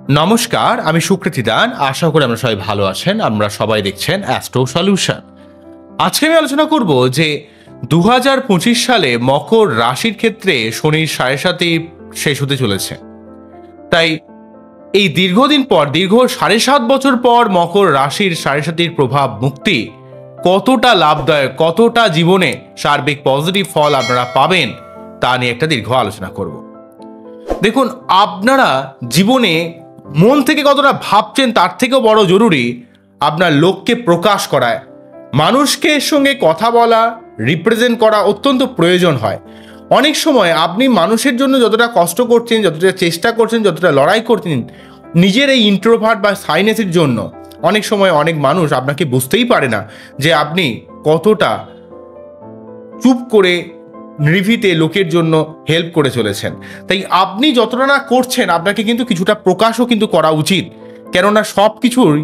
নমস্কার, আমি সুকৃতি দান। আশা করি আমরা সবাই ভালো আছেন। আমরা সবাই দেখছেন অ্যাস্ট্রো সলিউশন। আজকে আমি আলোচনা করব যে 2025 সালে মকর রাশির ক্ষেত্রে শনির 7.5 শেষ হতে চলেছে। তাই এই দীর্ঘদিন পর, দীর্ঘ 7.5 বছর পর মকর রাশির 7.5 প্রভাব মুক্তি কতটা লাভদায়ক, কতটা জীবনে সার্বিক পজিটিভ ফল আপনারা পাবেন তা নিয়ে একটা দীর্ঘ আলোচনা করব। দেখুন, আপনারা জীবনে মন থেকে কতটা ভাবছেন তার থেকেও বড় জরুরি আপনার লোককে প্রকাশ করায়, মানুষকে সঙ্গে কথা বলা, রিপ্রেজেন্ট করা অত্যন্ত প্রয়োজন হয়। অনেক সময় আপনি মানুষের জন্য যতটা কষ্ট করছেন, যতটা চেষ্টা করছেন, যতটা লড়াই করছেন নিজের এই ইন্ট্রোভার্ট বা সাইনেসের জন্য, অনেক সময় অনেক মানুষ আপনাকে বুঝতেই পারে না যে আপনি কতটা চুপ করে নির্ভীতে লোকের জন্য হেল্প করে চলেছেন। তাই আপনি যতটা না করছেন আপনাকে কিন্তু কিছুটা প্রকাশও কিন্তু করা উচিত, কেননা সব কিছুই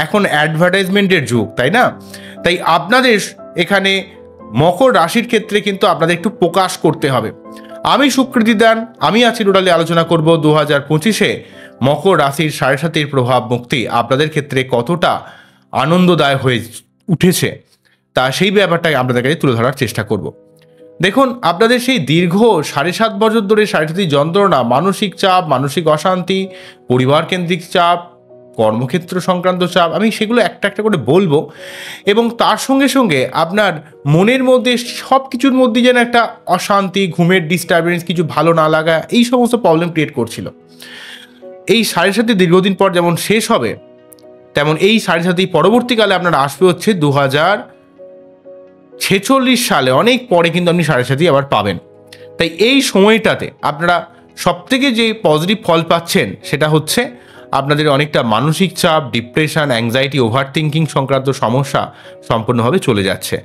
এখন অ্যাডভার্টাইজমেন্টের যুগ, তাই না? তাই আপনাদের এখানে মকর রাশির ক্ষেত্রে কিন্তু আপনাদের একটু প্রকাশ করতে হবে। আমি সুকৃতি দান, আমি আছি টোটালি আলোচনা করব 2025-এ মকর রাশির 7.5 প্রভাব মুক্তি আপনাদের ক্ষেত্রে কতটা আনন্দদায়ক হয়ে উঠেছে তা সেই ব্যাপারটাই আপনাদের কাছে তুলে ধরার চেষ্টা করব। দেখুন, আপনাদের সেই দীর্ঘ 7.5 বছর ধরে 7.5 যন্ত্রণা, মানসিক চাপ, মানসিক অশান্তি, পরিবার কেন্দ্রিক চাপ, কর্মক্ষেত্র সংক্রান্ত চাপ, আমি সেগুলো একটা একটা করে বলবো। এবং তার সঙ্গে সঙ্গে আপনার মনের মধ্যে সব কিছুর মধ্যে যেন একটা অশান্তি, ঘুমের ডিস্টারবেন্স, কিছু ভালো না লাগা, এই সমস্ত প্রবলেম ক্রিয়েট করছিল। এই 7.5 দীর্ঘদিন পর যেমন শেষ হবে, তেমন এই 7.5 পরবর্তীকালে আপনার আসবে হচ্ছে 2046 সালে, অনেক পরে কিন্তু আপনি 7.5 আবার পাবেন। তাই এই সময়টাতে আপনারা সবথেকে যে পজিটিভ ফল পাচ্ছেন সেটা হচ্ছে আপনাদের অনেকটা মানসিক চাপ, ডিপ্রেশন, অ্যাংজাইটি, ওভার থিঙ্কিং সংক্রান্ত সমস্যা সম্পূর্ণভাবে চলে যাচ্ছে।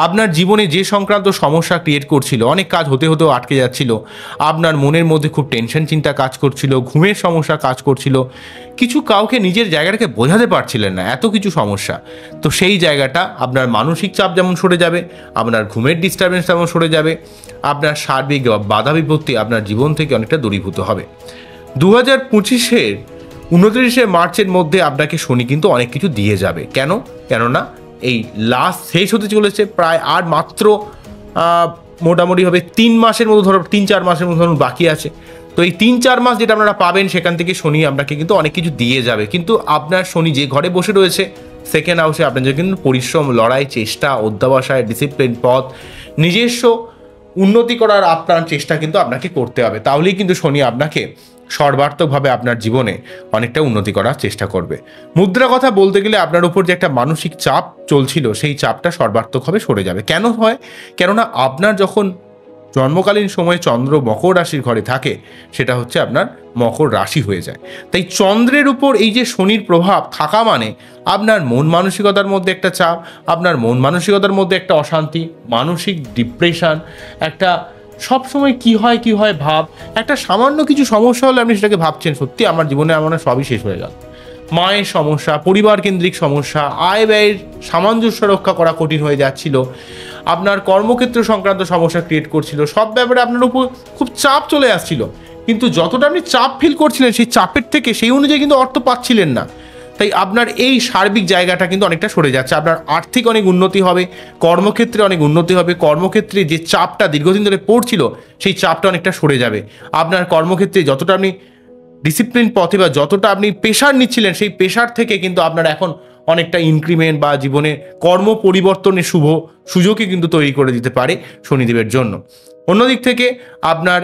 আপনার জীবনে যে সংক্রান্ত সমস্যা ক্রিয়েট করছিল, অনেক কাজ হতে হতেও আটকে যাচ্ছিল, আপনার মনের মধ্যে খুব টেনশন চিন্তা কাজ করছিল, ঘুমের সমস্যা কাজ করছিল, কিছু কাউকে নিজের জায়গাটাকে বোঝাতে পারছিলেন না, এত কিছু সমস্যা, তো সেই জায়গাটা আপনার মানসিক চাপ যেমন সরে যাবে, আপনার ঘুমের ডিস্টারবেন্স যেমন সরে যাবে, আপনার সার্বিক বাধা বিপত্তি আপনার জীবন থেকে অনেকটা দূরীভূত হবে। 2025-এর 29 মার্চের মধ্যে আপনাকে শনি কিন্তু অনেক কিছু দিয়ে যাবে। কেননা এই লাস্ট শেষ হতে চলেছে, প্রায় আর মাত্র মোটামুটি হবে 3 মাসের মতো, ধরো 3-4 মাসের মতো ধরুন বাকি আছে। তো এই 3-4 মাস যেটা আপনারা পাবেন সেখান থেকে শনি আপনাকে কিন্তু অনেক কিছু দিয়ে যাবে। কিন্তু আপনার শনি যে ঘরে বসে রয়েছে সেকেন্ড হাউসে, আপনাদের কিন্তু পরিশ্রম, লড়াই, চেষ্টা, অধ্যবসায়, ডিসিপ্লিন পথ, নিজস্ব উন্নতি করার আপনার চেষ্টা কিন্তু আপনাকে করতে হবে। তাহলেই কিন্তু শনি আপনাকে সর্বার্থকভাবে আপনার জীবনে অনেকটা উন্নতি করার চেষ্টা করবে। মুদ্রা কথা বলতে গেলে আপনার উপর যে একটা মানসিক চাপ চলছিল সেই চাপটা সর্বার্থকভাবে সরে যাবে। কেন হয়? কেননা আপনার যখন জন্মকালীন সময়ে চন্দ্র মকর রাশির ঘরে থাকে, সেটা হচ্ছে আপনার মকর রাশি হয়ে যায়। তাই চন্দ্রের উপর এই যে শনির প্রভাব থাকা মানে আপনার মন মানসিকতার মধ্যে একটা চাপ, আপনার মন মানসিকতার মধ্যে একটা অশান্তি, মানসিক ডিপ্রেশন, একটা সবসময় কি হয় ভাব, একটা সামান্য কিছু সমস্যা হলে আপনি সেটাকে ভাবছেন সত্যি আমার জীবনে আমার সবই শেষ হয়ে গেল। মায়ের সমস্যা, পরিবার কেন্দ্রিক সমস্যা, আয় ব্যয়ের সামঞ্জস্য রক্ষা করা কঠিন হয়ে যাচ্ছিল, আপনার কর্মক্ষেত্র সংক্রান্ত সমস্যা ক্রিয়েট করছিল, সব ব্যাপারে আপনার উপর খুব চাপ চলে আসছিল। কিন্তু যতটা আপনি চাপ ফিল করছিলেন সেই চাপের থেকে সেই অনুযায়ী কিন্তু অর্থ পাচ্ছিলেন না। তাই আপনার এই সার্বিক জায়গাটা কিন্তু অনেকটা সরে যাচ্ছে। আপনার আর্থিক অনেক উন্নতি হবে, কর্মক্ষেত্রে অনেক উন্নতি হবে, কর্মক্ষেত্রে যে চাপটা দীর্ঘদিন ধরে পড়ছিল সেই চাপটা অনেকটা সরে যাবে। আপনার কর্মক্ষেত্রে যতটা আপনি ডিসিপ্লিন পথে বা যতটা আপনি প্রেশার নিচ্ছিলেন সেই প্রেশার থেকে কিন্তু আপনার এখন অনেকটা ইনক্রিমেন্ট বা জীবনে কর্ম পরিবর্তনের শুভ সুযোগই কিন্তু তৈরি করে দিতে পারে শনিদেবের জন্য। অন্যদিক থেকে আপনার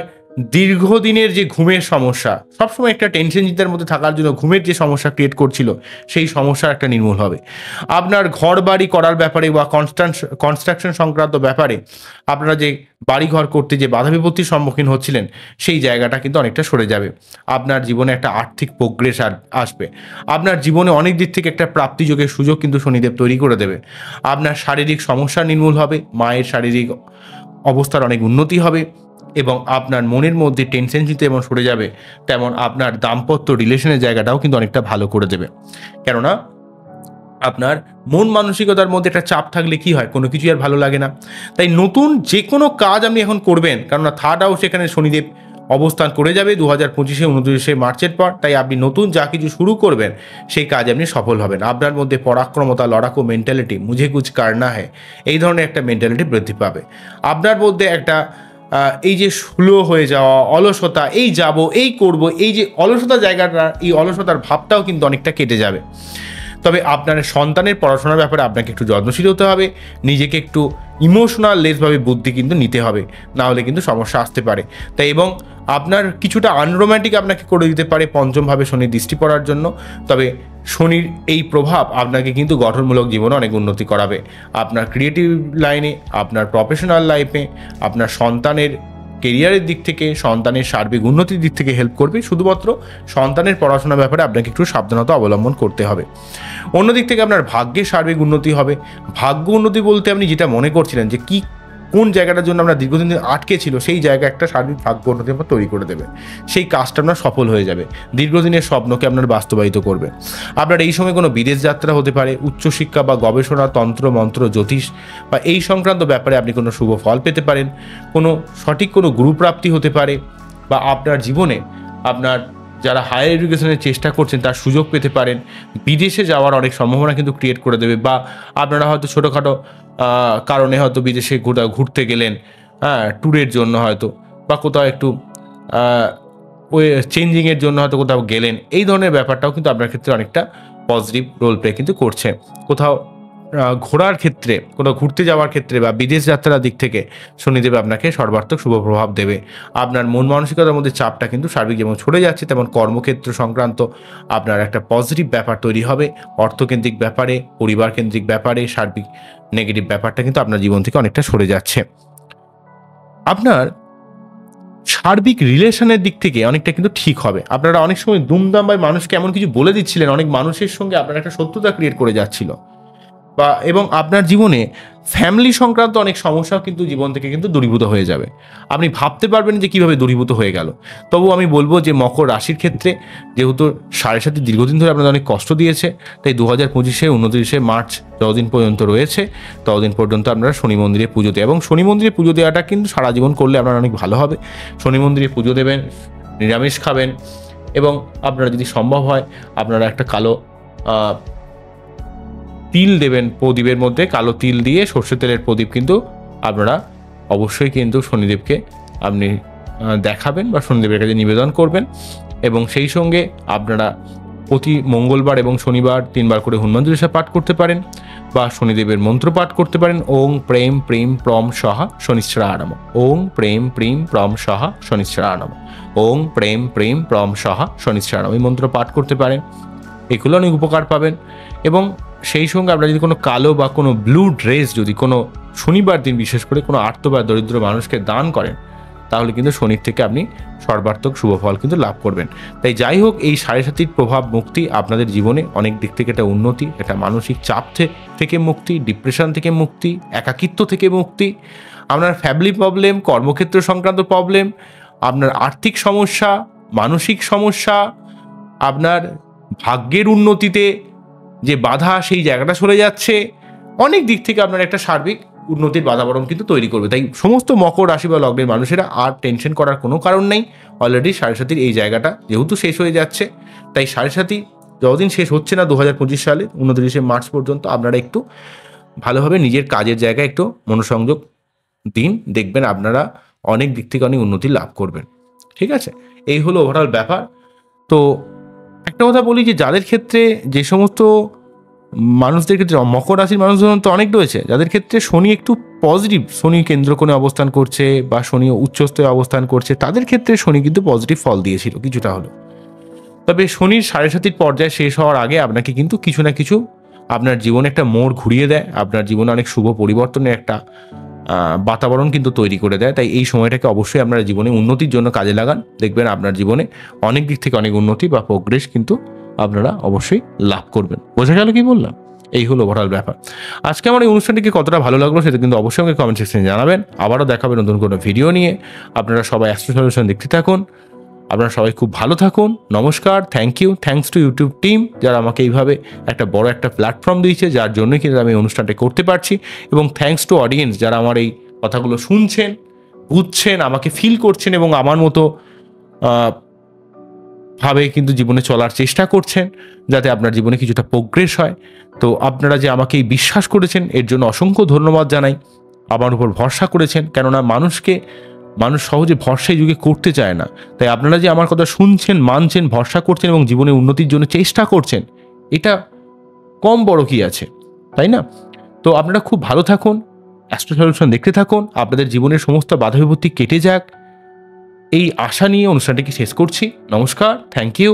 দীর্ঘদিনের যে ঘুমের সমস্যা, সবসময় একটা টেনশন চিন্তার মধ্যে থাকার জন্য ঘুমের যে সমস্যা ক্রিয়েট করছিল সেই সমস্যার একটা নির্মূল হবে। আপনার ঘর বাড়ি করার ব্যাপারে বা কনস্ট্রাকশন সংক্রান্ত ব্যাপারে আপনারা যে বাড়িঘর করতে যে বাধা বিপত্তির সম্মুখীন হচ্ছিলেন সেই জায়গাটা কিন্তু অনেকটা সরে যাবে। আপনার জীবনে একটা আর্থিক প্রোগ্রেস আসবে। আপনার জীবনে অনেক দিক থেকে একটা প্রাপ্তিযোগের সুযোগ কিন্তু শনিদেব তৈরি করে দেবে। আপনার শারীরিক সমস্যা নির্মূল হবে, মায়ের শারীরিক অবস্থার অনেক উন্নতি হবে এবং আপনার মনের মধ্যে টেনশন চিন্তা যেমন সরে যাবে, তেমন আপনার দাম্পত্য রিলেশনের জায়গাটাও কিন্তু অনেকটা ভালো করে দেবে। কেননা আপনার মন মানসিকতার মধ্যে একটা চাপ থাকলে কি হয়, কোনো কিছুই আর ভালো লাগে না। তাই নতুন যে কোনো কাজ আপনি এখন করবেন, কেননা থার্ড হাউস এখানে শনিদেব অবস্থান করে যাবে 2025 29 মার্চের পর। তাই আপনি নতুন যা কিছু শুরু করবেন সেই কাজে আপনি সফল হবেন। আপনার মধ্যে পরাক্রমতা, লড়াকু মেন্টালিটি, মুঝে কুছ করনা হ্যায়, এই ধরনের একটা মেন্টালিটি বৃদ্ধি পাবে। আপনার মধ্যে একটা এই যে স্লো হয়ে যাওয়া, অলসতা, এই যাব, এই করব, এই যে অলসতার জায়গাটা, এই অলসতার ভাবটাও কিন্তু অনেকটা কেটে যাবে। তবে আপনার সন্তানের পড়াশোনার ব্যাপারে আপনাকে একটু যত্নশীল হতে হবে, নিজেকে একটু ইমোশনাল লেসভাবে বুদ্ধি কিন্তু নিতে হবে, না হলে কিন্তু সমস্যা আসতে পারে। তাই এবং আপনার কিছুটা আনরোম্যান্টিক আপনাকে করে দিতে পারে পঞ্চমভাবে শনির দৃষ্টি পড়ার জন্য। তবে শনির এই প্রভাব আপনাকে কিন্তু গঠনমূলক জীবনে অনেক উন্নতি করাবে। আপনার ক্রিয়েটিভ লাইনে, আপনার প্রফেশনাল লাইফে, আপনার সন্তানের কেরিয়ারের দিক থেকে, সন্তানের সার্বিক উন্নতির দিক থেকে হেল্প করবে। শুধুমাত্র সন্তানের পড়াশোনার ব্যাপারে আপনাকে একটু সাবধানতা অবলম্বন করতে হবে। অন্যদিক থেকে আপনার ভাগ্যের সার্বিক উন্নতি হবে। ভাগ্য উন্নতি বলতে আপনি যেটা মনে করছিলেন যে কোন জায়গাটার জন্য আমরা দীর্ঘদিন আটকে ছিল, সেই জায়গা একটা সার্বিক ভাগ্য উন্নতি আপনার তৈরি করে দেবে। সেই কাজটা আপনার সফল হয়ে যাবে, দীর্ঘদিনের স্বপ্নকে আপনার বাস্তবায়িত করবে। আপনার এই সময় কোনো বিদেশ যাত্রা হতে পারে, উচ্চশিক্ষা বা গবেষণা, তন্ত্র মন্ত্র, জ্যোতিষ বা এই সংক্রান্ত ব্যাপারে আপনি কোনো শুভ ফল পেতে পারেন। কোনো সঠিক কোনো গুরুপ্রাপ্তি হতে পারে, বা আপনার জীবনে আপনার যারা হায়ার এডুকেশনের চেষ্টা করছেন তার সুযোগ পেতে পারেন। বিদেশে যাওয়ার অনেক সম্ভাবনা কিন্তু ক্রিয়েট করে দেবে, বা আপনারা হয়তো ছোটোখাটো কারণে হয়তো বিদেশে ঘুরতে গেলেন, হ্যাঁ, ট্যুরের জন্য হয়তো, বা কোথাও একটু ওই চেঞ্জিংয়ের জন্য হয়তো কোথাও গেলেন। এই ধরনের ব্যাপারটাও কিন্তু আপনার ক্ষেত্রে অনেকটা পজিটিভ রোল প্লে কিন্তু করছে। কোথাও ঘোরার ক্ষেত্রে, কোথাও ঘুরতে যাওয়ার ক্ষেত্রে বা বিদেশ যাত্রার দিক থেকে শনিদেব আপনাকে সর্বাত্মক শুভ প্রভাব দেবে। আপনার মন মানসিকতার মধ্যে চাপটা কিন্তু সার্বিক যেমন ছড়ে যাচ্ছে, তেমন কর্মক্ষেত্র সংক্রান্ত আপনার একটা পজিটিভ ব্যাপার তৈরি হবে। অর্থকেন্দ্রিক ব্যাপারে, পরিবার কেন্দ্রিক ব্যাপারে সার্বিক নেগেটিভ ব্যাপারটা কিন্তু আপনার জীবন থেকে অনেকটা সরে যাচ্ছে। আপনার সার্বিক রিলেশনের দিক থেকে অনেকটা কিন্তু ঠিক হবে। আপনারা অনেক সময় দুমদাম বা মানুষকে এমন কিছু বলে দিচ্ছিলেন, অনেক মানুষের সঙ্গে আপনার একটা শত্রুতা ক্রিয়েট করে যাচ্ছিল, বা এবং আপনার জীবনে ফ্যামিলি সংক্রান্ত অনেক সমস্যাও কিন্তু জীবন থেকে কিন্তু দূরীভূত হয়ে যাবে। আপনি ভাবতে পারবেন যে কীভাবে দূরীভূত হয়ে গেল। তবু আমি বলবো যে মকর রাশির ক্ষেত্রে যেহেতু 7.5 দীর্ঘদিন ধরে আপনাদের অনেক কষ্ট দিয়েছে, তাই 2025 29 মার্চ যতদিন পর্যন্ত রয়েছে ততদিন পর্যন্ত আপনারা শনি মন্দিরে পুজো দেয়, এবং শনি মন্দিরে পুজো দেওয়াটা কিন্তু সারা জীবন করলে আপনার অনেক ভালো হবে। শনি মন্দিরে পুজো দেবেন, নিরামিষ খাবেন, এবং আপনারা যদি সম্ভব হয় আপনারা একটা কালো তিল দেবেন প্রদীপের মধ্যে, কালো তিল দিয়ে সর্ষের তেলের প্রদীপ কিন্তু আপনারা অবশ্যই কিন্তু শনিদেবকে আপনি দেখাবেন বা শনিদেবের কাছে নিবেদন করবেন। এবং সেই সঙ্গে আপনারা প্রতি মঙ্গলবার এবং শনিবার 3 বার করে হনুমান চালিসা পাঠ করতে পারেন, বা শনিদেবের মন্ত্র পাঠ করতে পারেন। ওং প্রেম প্রেম প্রম সহা শনিশ্চরায় নমঃ। ওং প্রেম প্রেম প্রম সহা শনিশ্চরায় নমঃ। ওং প্রেম প্রেম প্রম সহা শনিশ্চরায় নমঃ, এই মন্ত্র পাঠ করতে পারেন। এগুলো অনেক উপকার পাবেন। এবং সেই সঙ্গে আপনারা যদি কোনো কালো বা কোনো ব্লু ড্রেস যদি কোনো শনিবার দিন বিশেষ করে কোনো আর্ত বা দরিদ্র মানুষকে দান করেন, তাহলে কিন্তু শনির থেকে আপনি সর্বাত্মক শুভ ফল কিন্তু লাভ করবেন। তাই যাই হোক, এই 7.5 প্রভাব মুক্তি আপনাদের জীবনে অনেক দিক থেকে একটা উন্নতি, একটা মানসিক চাপ থেকে মুক্তি, ডিপ্রেশন থেকে মুক্তি, একাকিত্ব থেকে মুক্তি, আপনার ফ্যামিলি প্রবলেম, কর্মক্ষেত্র সংক্রান্ত প্রবলেম, আপনার আর্থিক সমস্যা, মানসিক সমস্যা, আপনার ভাগ্যের উন্নতিতে যে বাধা সেই জায়গাটা সরে যাচ্ছে, অনেক দিক থেকে আপনার একটা সার্বিক উন্নতির বাতাবরণ কিন্তু তৈরি করবে। তাই সমস্ত মকর রাশি বা লগ্নের মানুষেরা আর টেনশন করার কোনো কারণ নেই। অলরেডি 7.5 এই জায়গাটা যেহেতু শেষ হয়ে যাচ্ছে, তাই 7.5 যতদিন শেষ হচ্ছে না 2025 সালে 29 মার্চ পর্যন্ত আপনারা একটু ভালোভাবে নিজের কাজের জায়গায় একটু মনোসংযোগ দিন, দেখবেন আপনারা অনেক দিক থেকে অনেক উন্নতি লাভ করবেন। ঠিক আছে, এই হলো ওভারঅল ব্যাপার। তো একটা কথা বলি যে যাদের ক্ষেত্রে, যে সমস্ত মানুষদের ক্ষেত্রে, মকর রাশির মানুষজন তো অনেক রয়েছে যাদের ক্ষেত্রে শনি একটু পজিটিভ, শনি কেন্দ্রকোণে অবস্থান করছে বা শনি উচ্চস্তরে অবস্থান করছে, তাদের ক্ষেত্রে শনি কিন্তু পজিটিভ ফল দিয়েছিল কিছুটা হলো। তবে শনির 7.5 পর্যায়ে শেষ হওয়ার আগে আপনাকে কিন্তু কিছু না কিছু আপনার জীবনে একটা মোড় ঘুরিয়ে দেয়, আপনার জীবনে অনেক শুভ পরিবর্তনের একটা বাতাবরণ কিন্তু তৈরি করে দেয়। তাই এই সময়টাকে অবশ্যই আপনারা জীবনে উন্নতির জন্য কাজে লাগান, দেখবেন আপনার জীবনে অনেক দিক থেকে অনেক উন্নতি বা প্রোগ্রেস কিন্তু আপনারা অবশ্যই লাভ করবেন। বোঝা গেল কি বললাম? এই হলো ওভারঅল ব্যাপার। আজকে আমার এই অনুষ্ঠানটিকে কতটা ভালো লাগলো সেটা কিন্তু অবশ্যই আমাকে কমেন্ট সেকশনে জানাবেন। আবারও দেখাবেন নতুন কোনো ভিডিও নিয়ে। আপনারা সবাই অ্যাস্ট্রো সলিউশন দেখতে থাকুন। আপনারা সবাই খুব ভালো থাকুন। নমস্কার, thank you, thanks to YouTube team যারা আমাকে এইভাবে একটা বড় একটা প্ল্যাটফর্ম দিয়েছে, যার জন্যই কিন্তু আমি এই অনুষ্ঠানটা করতে পারছি। এবং থ্যাঙ্কস টু অডিয়েন্স যারা আমার এই কথাগুলো শুনছেন, বুঝছেন, আমাকে ফিল করছেন এবং আমার মতো ভাবে কিন্তু জীবনে চলার চেষ্টা করছেন, যাতে আপনার জীবনে কিছুটা প্রোগ্রেস হয়। তো আপনারা যে আমাকে এই বিশ্বাস করেছেন এর জন্য অসংখ্য ধন্যবাদ জানাই। আমার উপর ভরসা করেছেন, কেননা মানুষ সহজে ভরসা এই যুগে করতে চায় না। তাই আপনারা যে আমার কথা শুনছেন, মানছেন, ভরসা করছেন এবং জীবনে উন্নতির জন্য চেষ্টা করছেন, এটা কম বড় কি আছে, তাই না? তো আপনারা খুব ভালো থাকুন, অ্যাস্ট্রো সলিউশন দেখতে থাকুন, আপনাদের জীবনের সমস্ত বাধা বিপত্তি কেটে যাক, এই আশা নিয়ে অনুষ্ঠানটিকে শেষ করছি। নমস্কার, থ্যাংক ইউ।